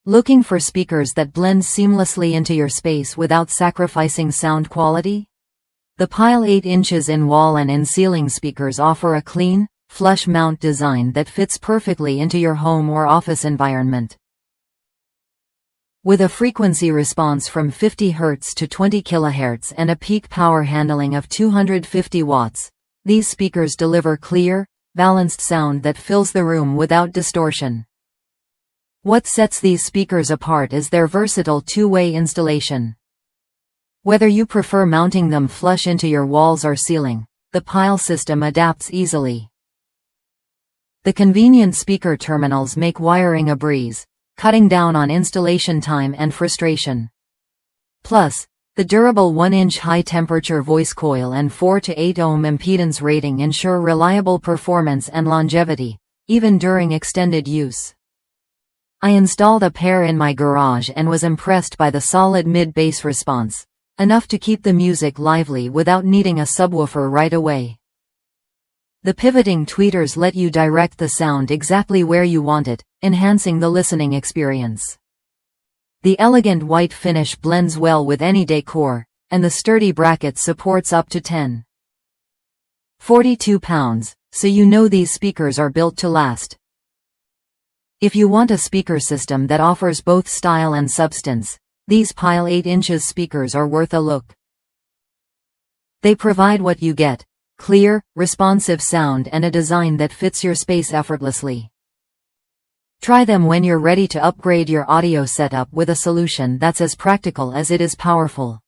Looking for speakers that blend seamlessly into your space without sacrificing sound quality? The Pyle 8 inches in wall and in ceiling speakers offer a clean, flush mount design that fits perfectly into your home or office environment. With a frequency response from 50 Hz to 20 kHz and a peak power handling of 250 watts, these speakers deliver clear, balanced sound that fills the room without distortion. What sets these speakers apart is their versatile two-way installation. Whether you prefer mounting them flush into your walls or ceiling, the Pyle system adapts easily. The convenient speaker terminals make wiring a breeze, cutting down on installation time and frustration. Plus, the durable 1-inch high-temperature voice coil and 4 to 8 ohm impedance rating ensure reliable performance and longevity, even during extended use. I installed a pair in my garage and was impressed by the solid mid-bass response, enough to keep the music lively without needing a subwoofer right away. The pivoting tweeters let you direct the sound exactly where you want it, enhancing the listening experience. The elegant white finish blends well with any decor, and the sturdy bracket supports up to 10.42 pounds, so you know these speakers are built to last. If you want a speaker system that offers both style and substance, these Pyle 8 inches speakers are worth a look. They provide what you get: clear, responsive sound and a design that fits your space effortlessly. Try them when you're ready to upgrade your audio setup with a solution that's as practical as it is powerful.